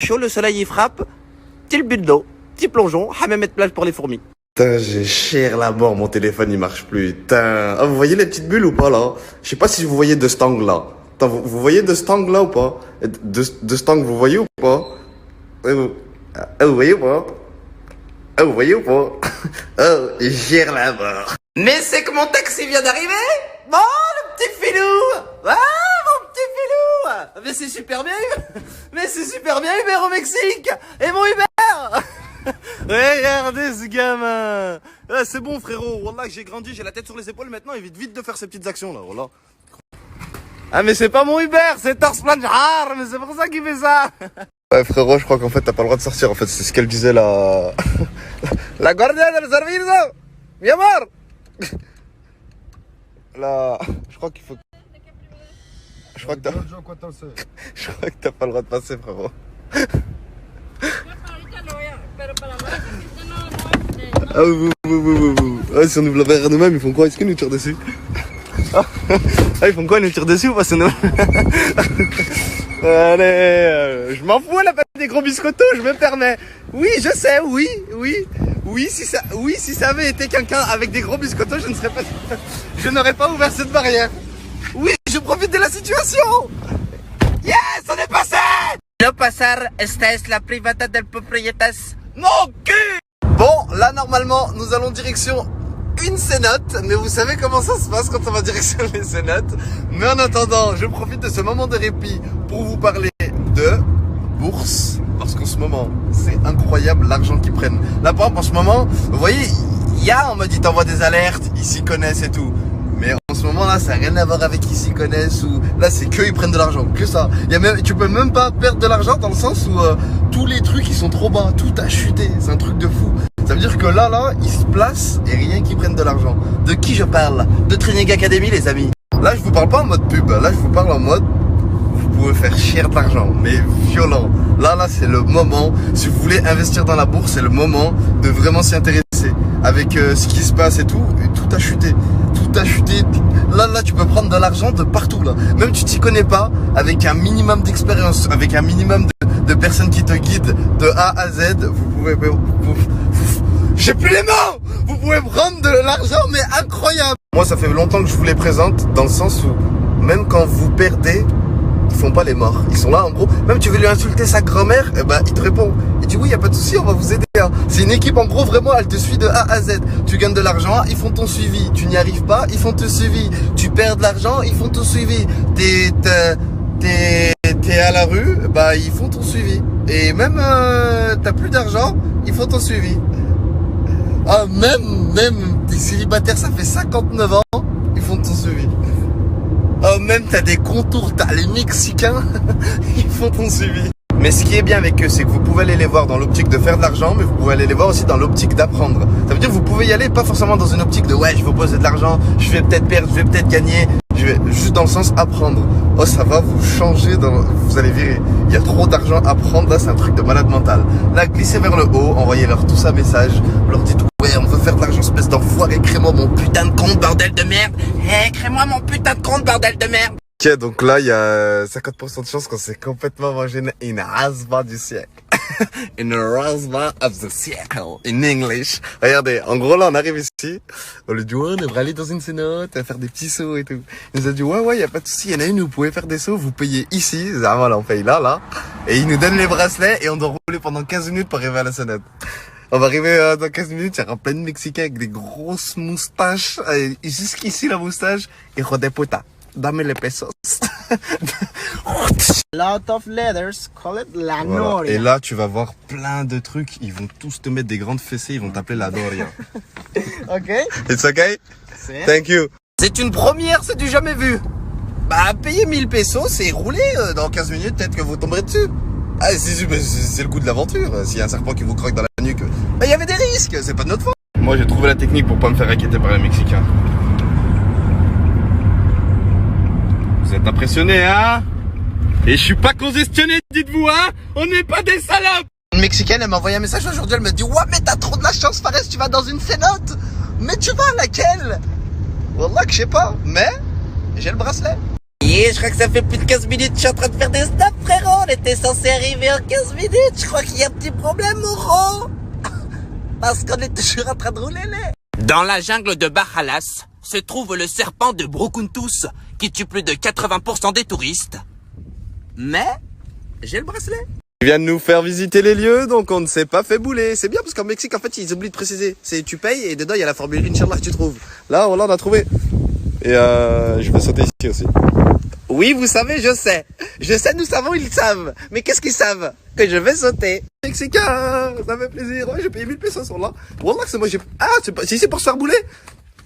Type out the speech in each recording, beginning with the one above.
Chaud, le soleil y frappe, petit but d'eau, petit plongeon, hammam plage pour les fourmis. Putain, j'ai cher la mort, mon téléphone il marche plus. Putain, ah, vous voyez les petites bulles ou pas là? Je sais pas si vous voyez de cet angle là. Putain, vous voyez de cet angle là ou pas? De cet angle, vous voyez ou pas? Vous voyez ou pas? Vous voyez ou pas? Oh, gère la mort. Mais c'est que mon taxi vient d'arriver. Bon, le petit filou. Ah, mon petit filou. Mais c'est super bien. Mais c'est super bien Uber au Mexique. Et mon Uber. Regardez ce gamin. Ah, c'est bon frérot. Wallah, j'ai grandi, j'ai la tête sur les épaules maintenant. Évite vite de faire ces petites actions là. Wallah. Ah mais c'est pas mon Uber, c'est Tarslan Jahar. Mais c'est pour ça qu'il fait ça. Ouais frérot, je crois qu'en fait t'as pas le droit de sortir. En fait c'est ce qu'elle disait la... La guardia del servicio. Mi amor. Là, je crois qu'il faut... Je crois que t'as... Je crois que t'as pas le droit de passer frérot. Ah ouais, si on ouvre la barrière nous-mêmes, ils font quoi? Est-ce qu'ils nous tirent dessus? Ah, ils font quoi? Ils nous tirent dessus ou pas? Allez, je m'en fous à la peine des gros biscottos, je me permets. Oui, je sais, oui, si ça avait été quelqu'un avec des gros biscottos, je n'aurais pas ouvert cette barrière. Oui, je profite de la situation. Yes, on est passé. No pasar, esta es la privada del proprietas. Mon cul. Bon, là normalement, nous allons direction une cénote, mais vous savez comment ça se passe quand on va direction les cénotes. Mais en attendant, je profite de ce moment de répit pour vous parler de bourse, parce qu'en ce moment, c'est incroyable l'argent qu'ils prennent. Là, par exemple, en ce moment, vous voyez, il y a, on me dit, t'envoies des alertes, ils s'y connaissent et tout. Mais en ce moment là, ça n'a rien à voir avec ils s'y connaissent ou là c'est que ils prennent de l'argent, que ça. Tu peux même pas perdre de l'argent dans le sens où tous les trucs ils sont trop bas, tout a chuté, c'est un truc de fou. Ça veut dire que là ils se placent et rien qu'ils prennent de l'argent. De qui je parle? De Training Academy les amis. Là je vous parle pas en mode pub, là je vous parle en mode vous pouvez faire cher de l'argent, mais violent. Là c'est le moment, si vous voulez investir dans la bourse, c'est le moment de vraiment s'y intéresser. Avec ce qui se passe et tout a chuté. Tout a chuté. Là, tu peux prendre de l'argent de partout, là. Même tu t'y connais pas, avec un minimum d'expérience, avec un minimum de personnes qui te guident de A à Z, vous pouvez... J'ai plus les mots. Vous pouvez prendre de l'argent, mais incroyable. Moi, ça fait longtemps que je vous les présente, dans le sens où, même quand vous perdez, ils font pas les morts. Ils sont là, en gros. Même tu veux lui insulter sa grand-mère, eh ben, il te répond. Et tu dis oui, y a pas de souci, on va vous aider. Hein. C'est une équipe, en gros, vraiment, elle te suit de A à Z. Tu gagnes de l'argent, ils font ton suivi. Tu n'y arrives pas, ils font ton suivi. Tu perds de l'argent, ils font ton suivi. T'es à la rue, bah, ils font ton suivi. Et même, t'as plus d'argent, ils font ton suivi. Ah, même, t'es célibataire, ça fait 59 ans, ils font ton suivi. Oh, même t'as des contours, t'as les Mexicains, ils font ton suivi. Mais ce qui est bien avec eux, c'est que vous pouvez aller les voir dans l'optique de faire de l'argent, mais vous pouvez aller les voir aussi dans l'optique d'apprendre. Ça veut dire que vous pouvez y aller, pas forcément dans une optique de ouais, je vais poser de l'argent, je vais peut-être perdre, je vais peut-être gagner, je vais juste dans le sens apprendre. Oh, ça va vous changer, vous allez virer. Il y a trop d'argent à prendre, là c'est un truc de malade mental. Là, glissez vers le haut, envoyez-leur tous un message, leur dites ouais, on veut faire de l'argent, espèce d'enfoiré, crée-moi mon putain de compte, bordel de merde. Crée-moi mon putain de compte, bordel de merde. Ok, donc là, il y a 50% de chance qu'on s'est complètement mangé une rasva du siècle. Une rasva of the circle, in English. Regardez, en gros, là, on arrive ici. On lui dit, ouais, on aimerait aller dans une cénote, faire des petits sauts et tout. Il nous a dit, ouais, y a pas de souci. Il y en a une où vous pouvez faire des sauts, vous payez ici. Ah, voilà, on paye là. Et il nous donne les bracelets et on doit rouler pendant 15 minutes pour arriver à la cénote. On va arriver dans 15 minutes, il y aura plein de Mexicains avec des grosses moustaches. Et jusqu'ici, la moustache. Et des puta. Dame les pesos. Lot of letters, call it la Voilà. Noria. Et là, tu vas voir plein de trucs. Ils vont tous te mettre des grandes fessées. Ils vont t'appeler la Doria. Ok. It's okay? Thank you. C'est une première, c'est du jamais vu. Bah, payer 1000 pesos et rouler dans 15 minutes, peut-être que vous tomberez dessus. Ah, c'est le coup de l'aventure. S'il y a un serpent qui vous croque dans la nuque, bah, il y avait des risques, c'est pas de notre faute. Moi, j'ai trouvé la technique pour pas me faire inquiéter par les Mexicains. Vous êtes impressionnés, hein? Et je suis pas congestionné, dites-vous, hein? On n'est pas des salopes! Une Mexicaine, elle m'a envoyé un message aujourd'hui, elle me dit ouais, mais t'as trop de la chance, Fares, tu vas dans une cénote. Mais tu vas à laquelle? Wallah que je sais pas, mais j'ai le bracelet. Et je crois que ça fait plus de 15 minutes que je suis en train de faire des snaps, frérot. On était censé arriver en 15 minutes. Je crois qu'il y a un petit problème, Moro. Parce qu'on est toujours en train de rouler les. Dans la jungle de Bahalas se trouve le serpent de Brokuntus qui tue plus de 80% des touristes. Mais j'ai le bracelet. Il vient de nous faire visiter les lieux, donc on ne s'est pas fait bouler. C'est bien parce qu'en Mexique, en fait, ils oublient de préciser. C'est tu payes et dedans, il y a la formule Inch'Allah que tu trouves. Là, voilà, on a trouvé. Et je vais sauter ici aussi. Oui, vous savez, je sais. Je sais, nous savons, ils savent. Mais qu'est-ce qu'ils savent? Que je vais sauter. Mexicain, ça fait plaisir. Ouais, j'ai payé 1000 pesos sur là. Wallah, que c'est moi, j'ai... Ah, c'est pas... si c'est pour se faire bouler.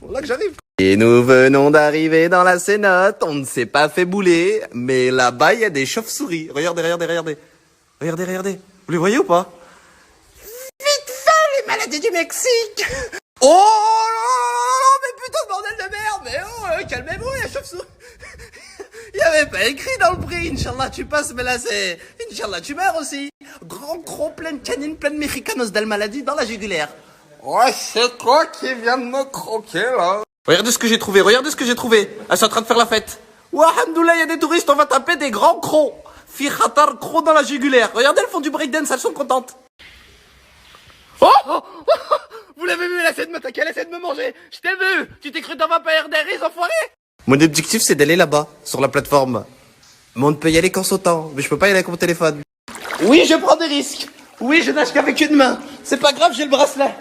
Voilà que j'arrive. Et nous venons d'arriver dans la cénote. On ne s'est pas fait bouler. Mais là-bas, il y a des chauves-souris. Regardez, regardez, regardez. Regardez, regardez. Vous les voyez ou pas? Vite fait, les maladies du Mexique. Oh non, mais putain de bordel de merde. Mais oh, calmez-vous, il y a chauve-souris. Il n'y avait pas écrit dans le prix, Inch'Allah tu passes, mais là c'est... Inch'Allah tu meurs aussi. Grand croc plein de canines, plein de mexicanos de la maladie dans la jugulaire. Ouais, c'est toi qui viens de me croquer, là. Regardez ce que j'ai trouvé, regardez ce que j'ai trouvé. Elles sont en train de faire la fête. Ouah, alhamdoulilah, il y a des touristes, on va taper des grands crocs. Fi khatar, crocs dans la jugulaire. Regardez, elles font du breakdance, elles sont contentes. Oh, oh, oh, vous l'avez vu, elle essaie de m'attaquer, elle essaie de me manger. Je t'ai vu. Tu t'es cru dans Vampire Diaries, enfoiré. Mon objectif, c'est d'aller là-bas, sur la plateforme. Mais on ne peut y aller qu'en sautant. Mais je peux pas y aller avec mon téléphone. Oui, je prends des risques. Oui, je nage qu'avec une main. C'est pas grave, j'ai le bracelet.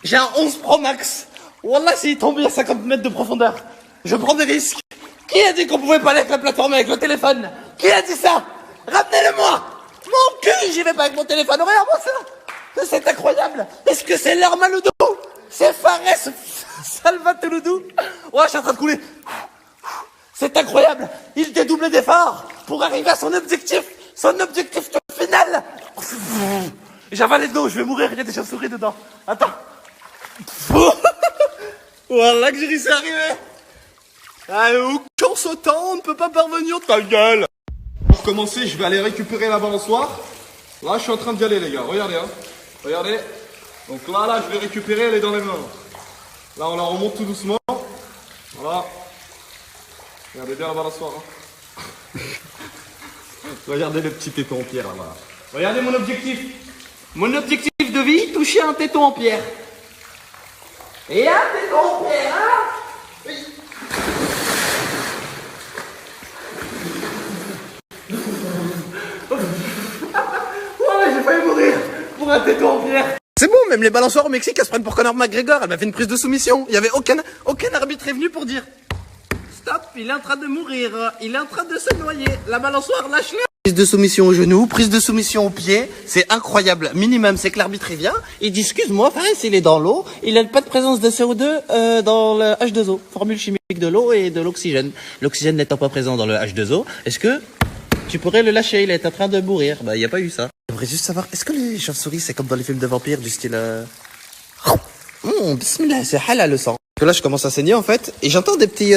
J'ai un 11 Pro Max. Wallah, s'il tombe à 50 mètres de profondeur. Je prends des risques. Qui a dit qu'on pouvait pas aller avec la plateforme avec le téléphone? Qui a dit ça? Ramenez-le-moi. Mon cul, j'y vais pas avec mon téléphone. Regarde-moi ça. C'est incroyable. Est-ce que c'est l'heure Maloudo? C'est Fares Salvatoulou. Ouais, je suis en train de couler. C'est incroyable. Il dédouble d'efforts pour arriver à son objectif. Son objectif final. J'avale de l'eau, je vais mourir. Il y a des chauves-souris dedans. Attends. Voilà que j'ai réussi à arriver. Allez, qu'en sautant, on ne peut pas parvenir, ta gueule. Pour commencer, je vais aller récupérer la balançoire. Là, je suis en train d'y aller, les gars. Regardez, hein. Regardez. Donc là, je vais récupérer, elle est dans les mains. Là, on la remonte tout doucement. Voilà. Regardez bien la balançoire. Hein. Regardez le petit téton en pierre, là-bas. Regardez mon objectif. Mon objectif de vie, toucher un téton en pierre. Et un téton en pierre, hein? Oui. Ouais, j'ai failli mourir pour un téton en pierre. C'est bon, même les balançoires au Mexique, elles se prennent pour Conor McGregor. Elle m'a fait une prise de soumission. Il y avait aucun arbitre est venu pour dire stop, il est en train de mourir, il est en train de se noyer. La balançoire, lâche-le. Prise de soumission au genou, prise de soumission au pied, c'est incroyable. Minimum, c'est que l'arbitre il vient, il dit excuse-moi, Fares, il est dans l'eau, il n'a pas de présence de CO2 dans le H2O, formule chimique de l'eau et de l'oxygène. L'oxygène n'étant pas présent dans le H2O, est-ce que tu pourrais le lâcher? Il est en train de mourir. Bah, il n'y a pas eu ça. J'aimerais juste savoir, est-ce que les chauves-souris, c'est comme dans les films de vampires, du style... Bismillah, c'est halal le sang. Que là, je commence à saigner, en fait, et j'entends des petits...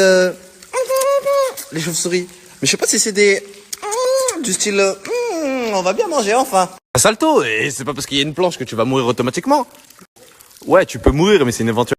les chauves-souris. Mais je sais pas si c'est des... du style... on va bien manger, enfin. Un salto, et c'est pas parce qu'il y a une planche que tu vas mourir automatiquement. Ouais, tu peux mourir, mais c'est une éventualité.